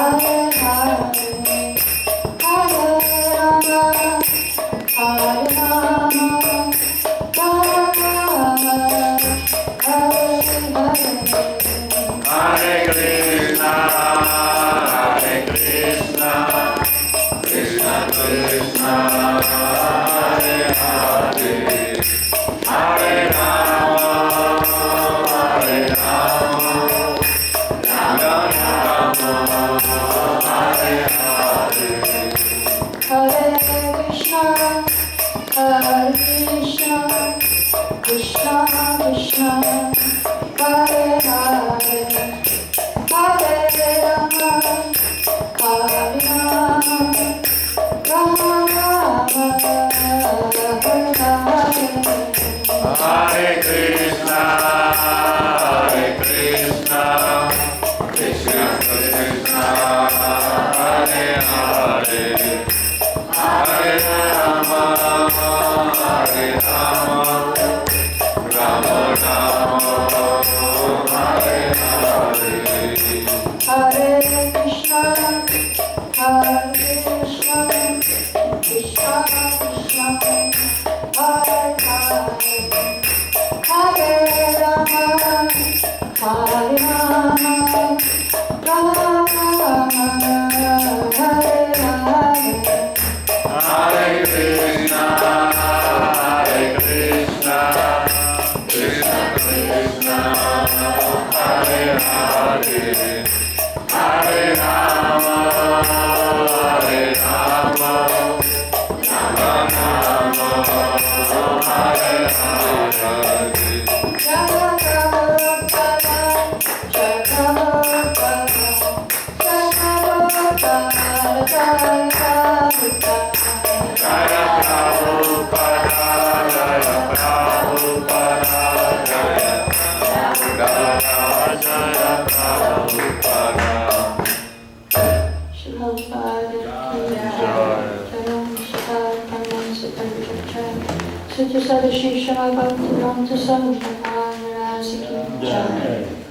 Hare Rama,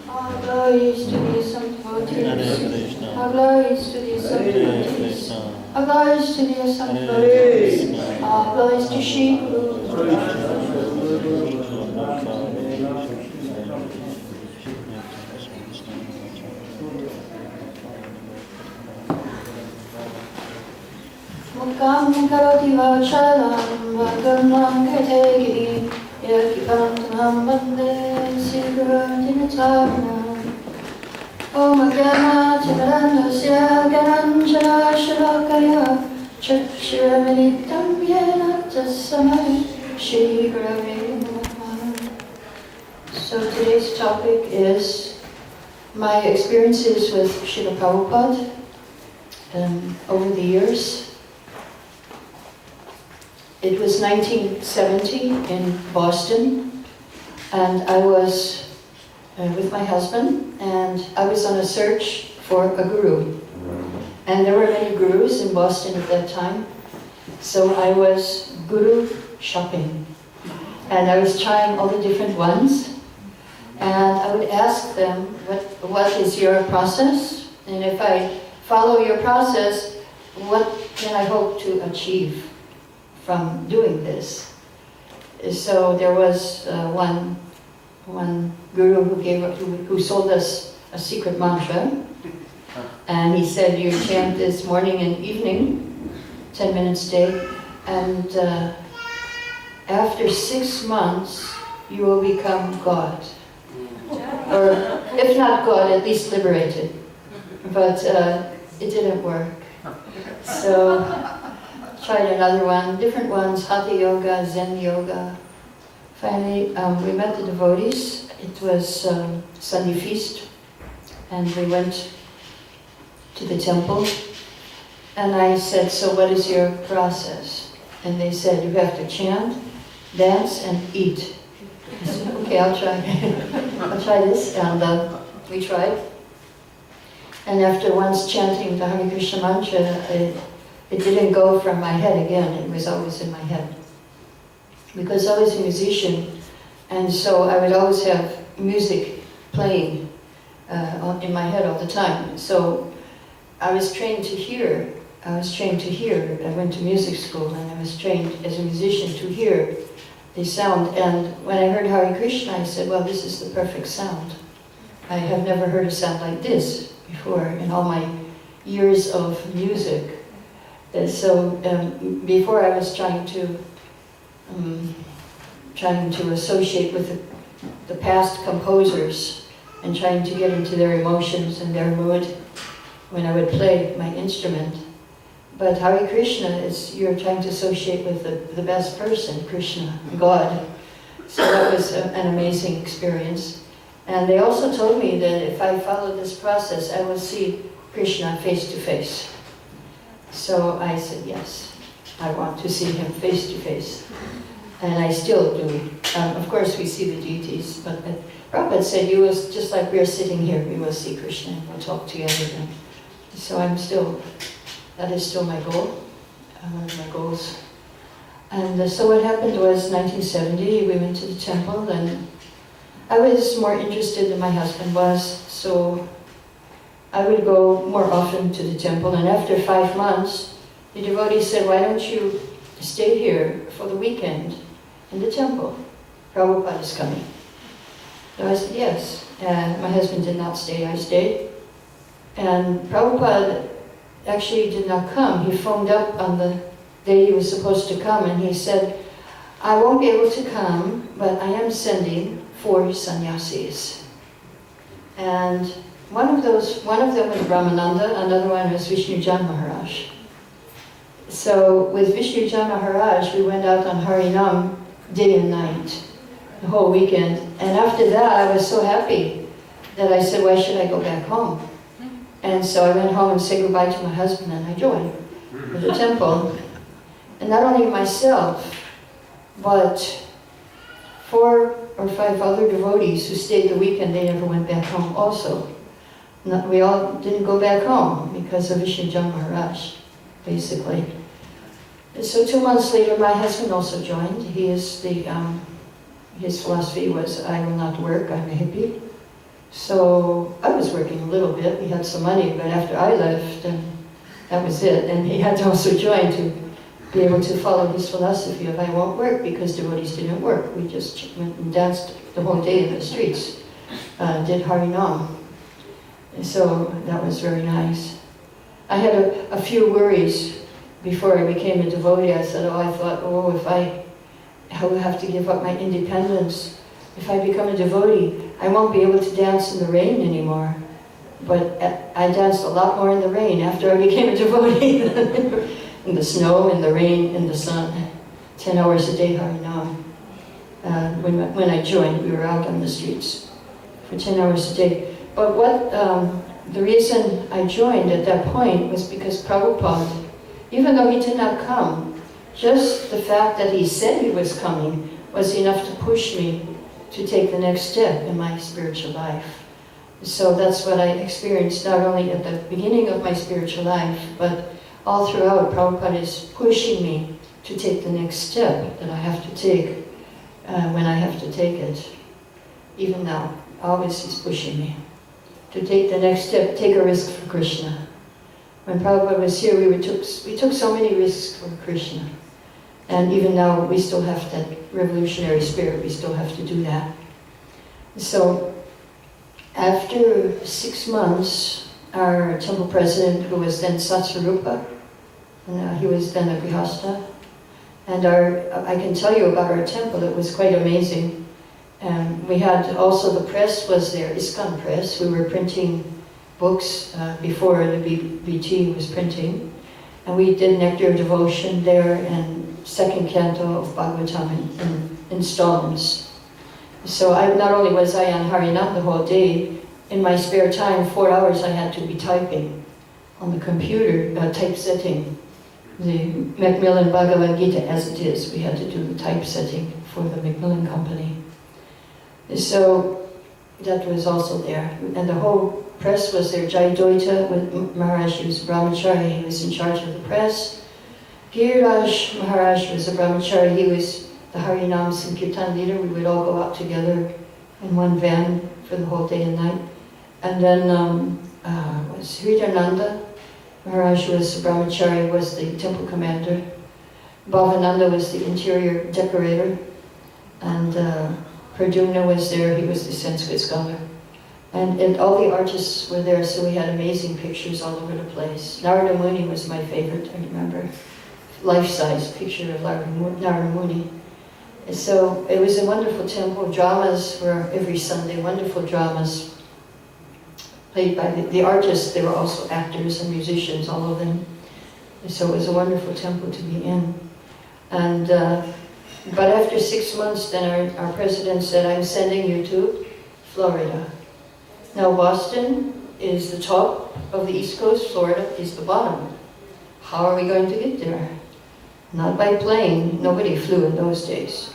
All glories to the Assembled devotees. All glories to the Assembled devotees. All glories to the Assembled devotees. All glories to Shri Guru. Mukam karoti vachalam vagamam kategi yakikantam vande sigurantinatarnam. Om Agama Chimarandasya Gananjana Shalakaya Chakshramanitam Yena Tasamai Shri Gurave Namaha. So today's topic is my experiences with Srila Prabhupada over the years. It was 1970 in Boston, and I was with my husband, and I was on a search for a guru. And there were many gurus in Boston at that time, so I was guru shopping. And I was trying all the different ones, and I would ask them, what is your process? And if I follow your process, what can I hope to achieve from doing this? So there was one guru who sold us a secret mantra, and he said, you chant this morning and evening, 10 minutes a day, and after 6 months you will become God, or if not God, at least liberated. But it didn't work, so tried another one, different ones, Hatha Yoga, Zen Yoga. Finally, we met the devotees. It was Sunday feast, and we went to the temple. And I said, so what is your process? And they said, you have to chant, dance, and eat. I said, okay, I'll try. I'll try this. And we tried. And after once chanting the Hare Krishna mantra, it didn't go from my head again. It was always in my head. Because I was a musician, and so I would always have music playing in my head all the time. So I was trained to hear I was trained to hear. I went to music school and I was trained as a musician to hear the sound. And when I heard Hare Krishna, I said, well, this is the perfect sound. I have never heard a sound like this before in all my years of music. So before I was trying to associate with the past composers and trying to get into their emotions and their mood when I would play my instrument. But Hare Krishna is, you're trying to associate with the best person, Krishna, God. So that was an amazing experience. And they also told me that if I follow this process, I will see Krishna face to face. So I said, yes, I want to see him face to face. And I still do. Of course, we see the deities, but Prabhupada said, you will, just like we're sitting here, we will see Krishna and we'll talk together. And so that is still my goal, one of my goals. And so what happened was 1970, we went to the temple, and I was more interested than my husband was, so I would go more often to the temple. And after 5 months, the devotee said, why don't you stay here for the weekend in the temple? Prabhupada is coming. So I said, yes. And my husband did not stay, I stayed. And Prabhupada actually did not come. He phoned up on the day he was supposed to come, and he said, I won't be able to come, but I am sending 4 sannyasis. And one of them was Brahmananda, another one was Vishnujan Maharaj. So with Vishnujan Maharaj, we went out on Harinam day and night, the whole weekend. And after that, I was so happy that I said, why should I go back home? And so I went home and said goodbye to my husband, and I joined the temple. And not only myself, but 4 or 5 other devotees who stayed the weekend, they never went back home also. We all didn't go back home because of Vishnujan Maharaj, basically. So 2 months later, my husband also joined. He is his philosophy was, I will not work, I'm a hippie. So I was working a little bit, we had some money, but after I left, and that was it. And he had to also join to be able to follow his philosophy of I won't work, because devotees didn't work. We just went and danced the whole day in the streets, did Harinam. And so that was very nice. I had a few worries before I became a devotee. I said, if I will have to give up my independence. If I become a devotee, I won't be able to dance in the rain anymore. But I danced a lot more in the rain after I became a devotee. In the snow, in the rain, in the sun. 10 hours a day, Harinam. When I joined, we were out on the streets for 10 hours a day. But the reason I joined at that point was because Prabhupada, even though he did not come, just the fact that he said he was coming was enough to push me to take the next step in my spiritual life. So that's what I experienced, not only at the beginning of my spiritual life, but all throughout. Prabhupada is pushing me to take the next step that I have to take when I have to take it. Even now, always he's pushing me to take the next step, take a risk for Krishna. When Prabhupada was here, we took so many risks for Krishna. And even now, we still have that revolutionary spirit, we still have to do that. So, after 6 months, our temple president, who was then Satsarupa, and he was then a Grihastha, and I can tell you about our temple, it was quite amazing. We had also, the press was there, ISKCON press. We were printing books before the BT was printing. And we did Nectar of Devotion there and 2nd canto of Bhagavatam in installments. So not only was I on Harinam the whole day, in my spare time, 4 hours I had to be typing on the computer, typesetting the Macmillan Bhagavad Gita as it is. We had to do the typesetting for the Macmillan Company. So that was also there. And the whole press was there. Jai Doita with Maharaj, he was a brahmachari, he was in charge of the press. Giriraj Maharaj was a brahmachari, he was the Harinam Sankirtan leader. We would all go out together in one van for the whole day and night. And then was Hridayananda, Maharaj was Brahmachari, was the temple commander. Bhavananda was the interior decorator. And Pradyumna was there, he was the Sanskrit scholar. And all the artists were there, so we had amazing pictures all over the place. Narada Muni was my favorite, I remember. Life-size picture of Narada Muni. And so it was a wonderful temple. Dramas were every Sunday, wonderful dramas played by the artists. They were also actors and musicians, all of them. And so it was a wonderful temple to be in. And but after 6 months, then our president said, I'm sending you to Florida. Now Boston is the top of the East Coast, Florida is the bottom. How are we going to get there? Not by plane, nobody flew in those days,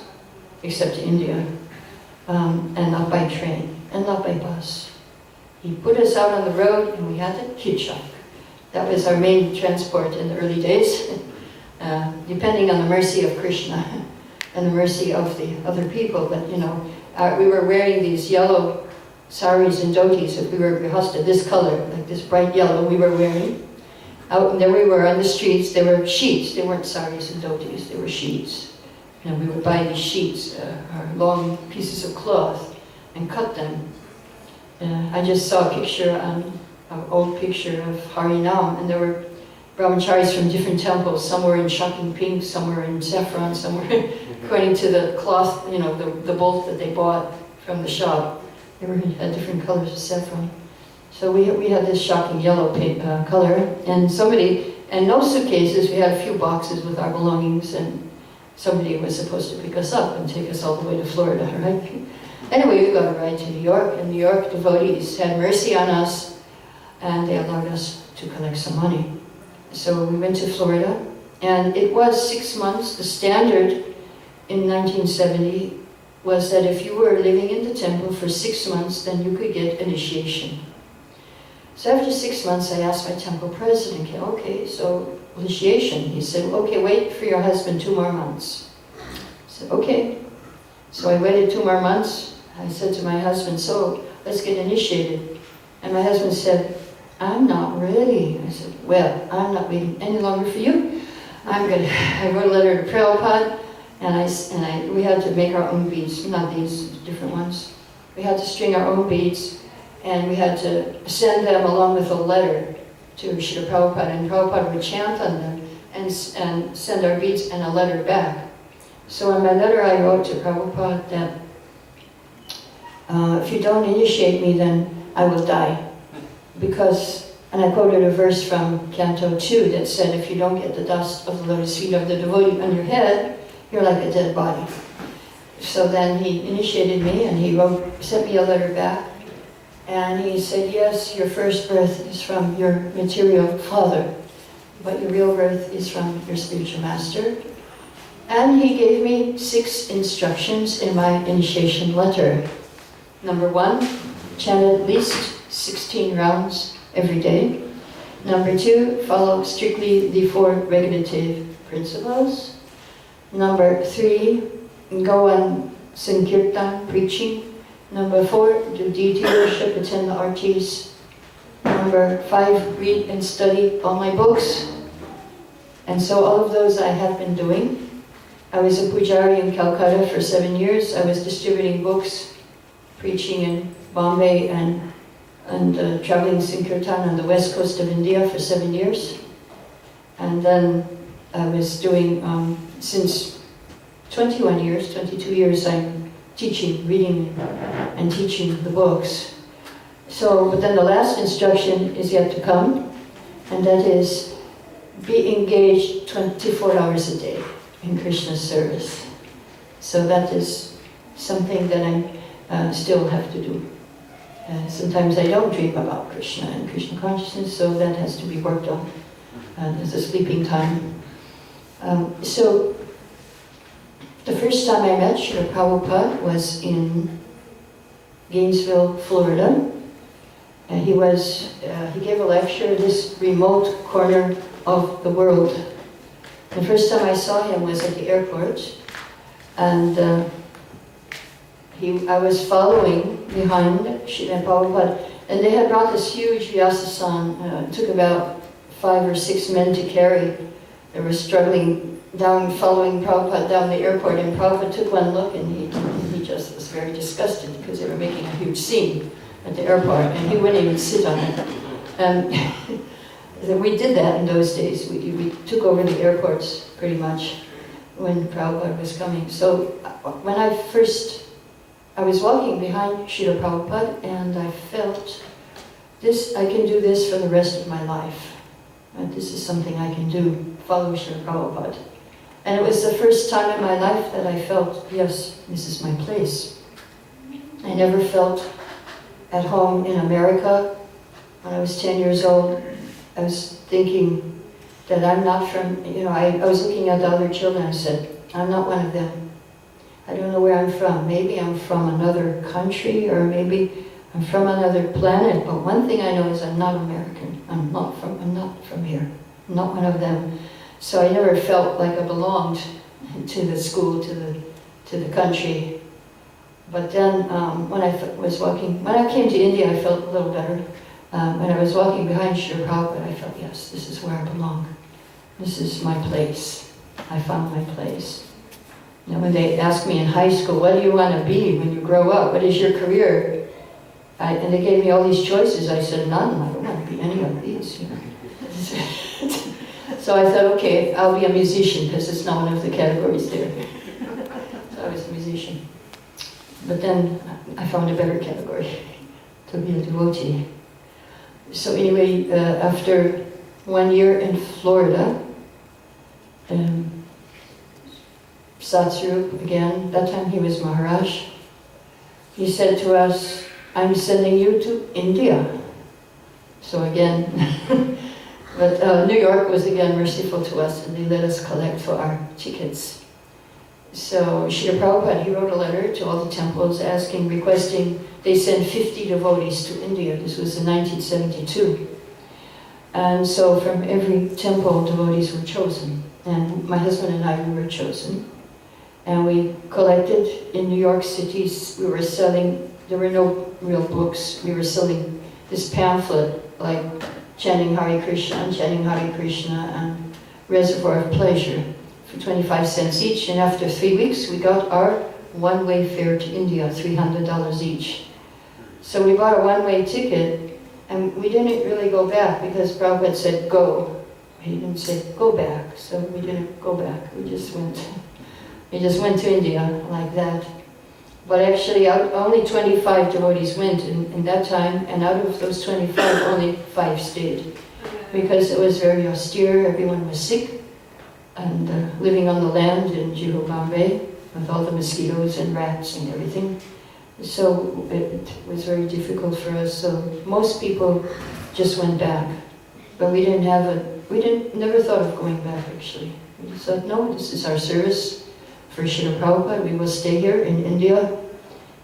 except to India, and not by train, and not by bus. He put us out on the road and we had to hitchhike. That was our main transport in the early days, depending on the mercy of Krishna and the mercy of the other people. But you know, we were wearing these yellow saris and dhotis. If we were grihasta, this color, like this bright yellow we were wearing. Out and there we were on the streets, there were sheets. They weren't saris and dhotis, they were sheets. And we would buy these sheets, long pieces of cloth, and cut them. I just saw a picture, an old picture of Harinam, and there were brahmacharis from different temples. Some were in shocking pink, some were in saffron, some were according to the cloth, you know, the bolt that they bought from the shop. They had different colors of saffron. So we had this shocking yellow color, and no suitcases. We had a few boxes with our belongings, and somebody was supposed to pick us up and take us all the way to Florida, right? Anyway, we got a ride to New York, and New York devotees had mercy on us, and they allowed us to collect some money. So we went to Florida, and it was 6 months. The standard in 1970 was that if you were living in the temple for 6 months, then you could get initiation. So after 6 months, I asked my temple president, okay, so initiation. He said, okay, wait for your husband 2 more months. I said, okay. So I waited 2 more months. I said to my husband, so let's get initiated. And my husband said, I'm not ready. I said, well, I'm not waiting any longer for you. I wrote a letter to Prabhupada, and we had to make our own beads, not these, different ones. We had to string our own beads, and we had to send them along with a letter to Srila Prabhupada, and Prabhupada would chant on them and send our beads and a letter back. So in my letter I wrote to Prabhupada that if you don't initiate me, then I will die. Because, and I quoted a verse from Canto 2 that said, if you don't get the dust of the lotus feet of the devotee on your head, you're like a dead body. So then he initiated me, and he sent me a letter back, and he said, yes, your first birth is from your material father, but your real birth is from your spiritual master. And he gave me 6 instructions in my initiation letter. Number 1, chant at least 16 rounds every day. Number 2, follow strictly the 4 regulative principles. Number 3, go on Sankirtan preaching. Number 4, do deity worship, attend the artis. Number 5, read and study all my books. And so all of those I have been doing. I was a pujari in Calcutta for 7 years. I was distributing books, preaching in Bombay, and traveling Sankirtan on the west coast of India for 7 years. And then I was doing, since 21 years, 22 years, I'm teaching, reading and teaching the books. So, but then the last instruction is yet to come, and that is, be engaged 24 hours a day in Krishna's service. So that is something that I still have to do. Sometimes I don't dream about Krishna and Krishna consciousness, so that has to be worked on. There's a sleeping time. So the first time I met Srila Prabhupada was in Gainesville, Florida. He gave a lecture in this remote corner of the world. The first time I saw him was at the airport, and I was following behind Srila Prabhupada, and they had brought this huge Vyasasan. It took about 5 or 6 men to carry. They were struggling down, following Prabhupada down the airport, and Prabhupada took one look and he just was very disgusted because they were making a huge scene at the airport, and he wouldn't even sit on it. We did that in those days. We took over the airports pretty much when Prabhupada was coming. So when I was walking behind Srila Prabhupada, and I felt this, I can do this for the rest of my life. This is something I can do, follow Srila Prabhupada. And it was the first time in my life that I felt, yes, this is my place. I never felt at home in America. When I was 10 years old, I was thinking that I'm not from, I was looking at the other children and I said, I'm not one of them. I don't know where I'm from. Maybe I'm from another country, or maybe I'm from another planet, but one thing I know is I'm not American. I'm not from here. I'm not one of them. So I never felt like I belonged to the school, to the country. But then when I came to India, I felt a little better. When I was walking behind Srila Prabhupada, I felt, yes, this is where I belong. This is my place. I found my place. Now, when they asked me in high school, what do you want to be when you grow up? What is your career? And they gave me all these choices. I said, none. I don't want to be any of these. So I thought, okay, I'll be a musician, because it's not one of the categories there. So I was a musician. But then I found a better category, to be a devotee. So anyway, after 1 year in Florida, Satsarup again, that time he was Maharaj, he said to us, I'm sending you to India. So again, but New York was again merciful to us, and they let us collect for our tickets. So Srila Prabhupada, he wrote a letter to all the temples requesting they send 50 devotees to India. This was in 1972. And so from every temple, devotees were chosen. And my husband and I, we were chosen. And we collected in New York City. We were selling, there were no real books. We were selling this pamphlet, like chanting Hare Krishna and Reservoir of Pleasure for 25 cents each. And after 3 weeks, we got our one-way fare to India, $300 each. So we bought a one-way ticket, and we didn't really go back because Prabhupada said, go. He didn't say, go back, so we didn't go back. We just went to India like that. But actually, only 25 devotees went in that time, and out of those 25, only 5 stayed. Because it was very austere, everyone was sick, and living on the land in Juhu, Bombay, with all the mosquitoes and rats and everything. So it was very difficult for us. So most people just went back. But we never thought of going back actually. We just thought, no, this is our service for Srila Prabhupada. We will stay here in India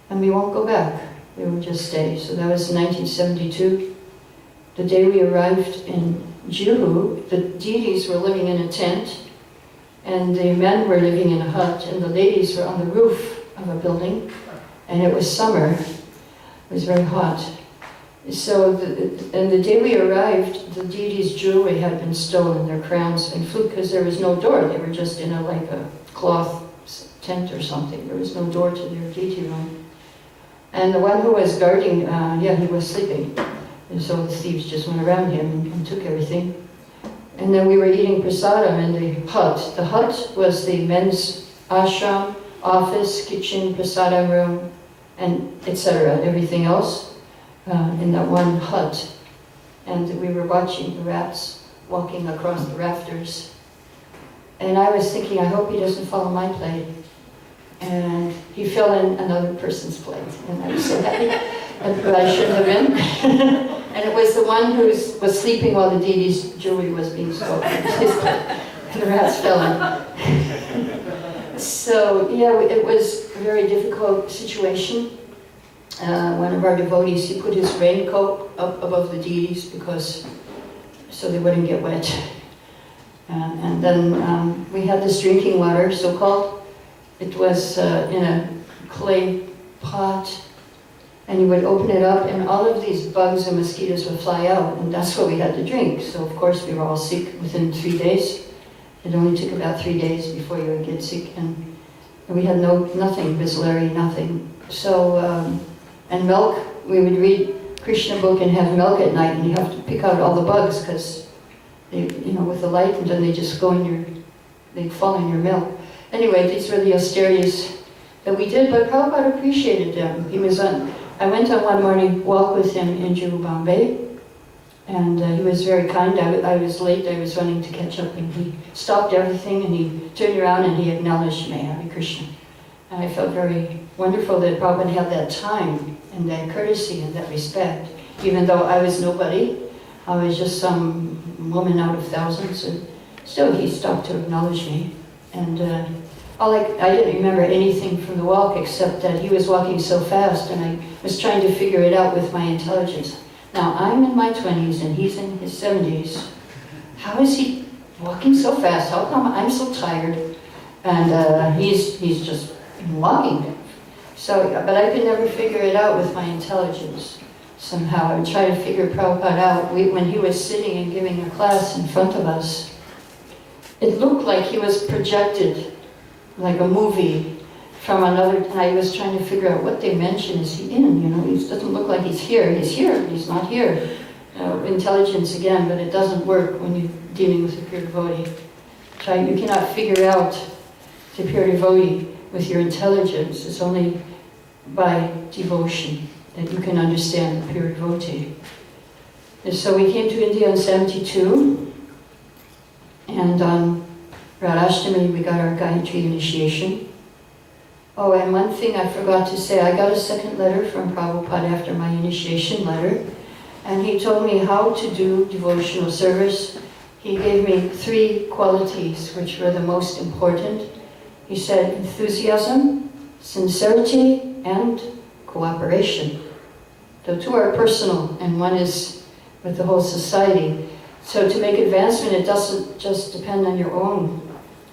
and we won't go back. We will just stay. So that was 1972. The day we arrived in Juhu, the deities were living in a tent and the men were living in a hut and the ladies were on the roof of a building. And it was summer. It was very hot. So, the day we arrived, the deities' jewelry had been stolen, their crowns and flute, because there was no door. They were just in like a cloth tent or something. There was no door to their deity room. And the one who was guarding, he was sleeping. And so the thieves just went around him and took everything. And then we were eating prasadam in the hut. The hut was the men's ashram, office, kitchen, prasadam room, and etc. Everything else in that one hut. And we were watching the rats walking across the rafters. And I was thinking, I hope he doesn't fall on my plate. And he fell in another person's plate. And I was so happy, but I shouldn't have been. And it was the one who was sleeping while the deity's jewelry was being stolen. The rats fell in. So, yeah, it was a very difficult situation. One of our devotees, he put his raincoat up above the deities so they wouldn't get wet. And then we had this drinking water, so-called. It was in a clay pot, And he would open it up, and all of these bugs and mosquitoes would fly out, and that's what we had to drink. So of course we were all sick within 3 days. It only took about 3 days before you would get sick, and we had nothing, Bisleri, nothing. So, and milk, we would read Krishna book and have milk at night, and you have to pick out all the bugs, because with the light, and then they just go in they fall in your milk. Anyway, these were the austerities that we did, but Prabhupada appreciated them. I went on one morning walk with him in Juhu, Bombay, and he was very kind. I was late, I was running to catch up, and he stopped everything, and he turned around and he acknowledged me, Hare Krishna. And I felt very wonderful that Prabhupada had that time, and that courtesy, and that respect, even though I was nobody. I was just some woman out of thousands, and still he stopped to acknowledge me. And I didn't remember anything from the walk except that he was walking so fast, and I was trying to figure it out with my intelligence. Now, I'm in my 20s and he's in his 70s. How is he walking so fast? How come I'm so tired? And he's just walking. So, but I could never figure it out with my intelligence. Somehow, I would try to figure Prabhupada out. When he was sitting and giving a class in front of us, it looked like he was projected, like a movie, from another, and I was trying to figure out what dimension is he in, It doesn't look like he's here, he's not here. Intelligence again, but it doesn't work when you're dealing with a pure devotee. You cannot figure out the pure devotee with your intelligence. It's only by devotion that you can understand the pure devotee. And so we came to India in '72, and on Radhashtami we got our Gayatri initiation. Oh, and one thing I forgot to say, I got a second letter from Prabhupada after my initiation letter, and he told me how to do devotional service. He gave me 3 qualities which were the most important. He said enthusiasm, sincerity, and cooperation. The 2 are personal, and one is with the whole society. So to make advancement, it doesn't just depend on your own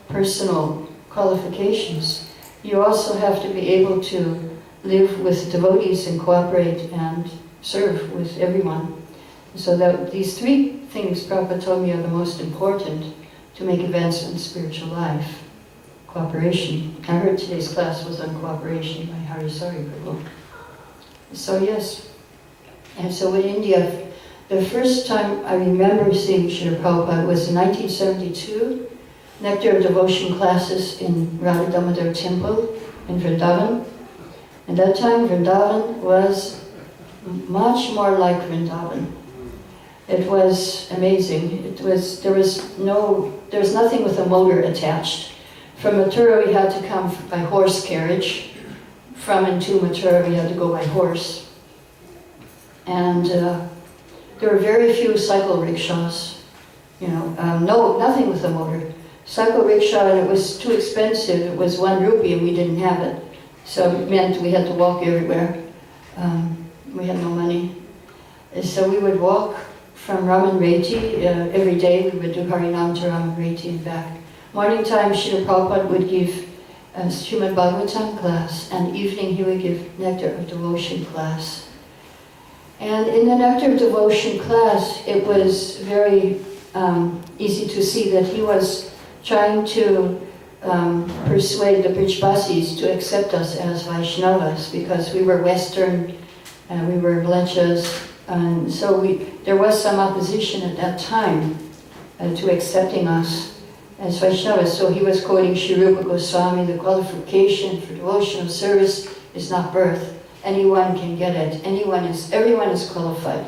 personal qualifications. You also have to be able to live with devotees and cooperate and serve with everyone. So that these 3 things Prabhupada told me are the most important to make advancement in spiritual life. Cooperation. I heard today's class was on cooperation by Hari Sari Prabhu. So yes. And so in India, the first time I remember seeing Srila Prabhupada was in 1972. Nectar of Devotion classes in Radha Damodar Temple in Vrindavan. And that time Vrindavan was much more like Vrindavan. It was amazing. There was nothing with a motor attached. From Mathura we had to come by horse carriage. From and to Mathura we had to go by horse. And there were very few cycle rickshaws. Nothing with a motor. Cycle rickshaw, and it was too expensive. It was 1 rupee and we didn't have it. So it meant we had to walk everywhere. We had no money. And so we would walk from Raman Reti every day. We would do Harinam to Raman Reti and back. Morning time, Srila Prabhupada would give a Srimad Bhagavatam class, and evening he would give Nectar of Devotion class. And in the Nectar of Devotion class, it was very easy to see that he was trying to persuade the Brijbasis to accept us as Vaishnavas, because we were Western, and we were Mlechas, and so there was some opposition at that time to accepting us as Vaishnavas. So he was quoting Sukadeva Gosvami, the qualification for devotional service is not birth. Anyone can get it. Everyone is qualified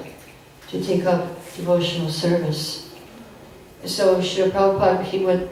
to take up devotional service. So Srila Prabhupada, he would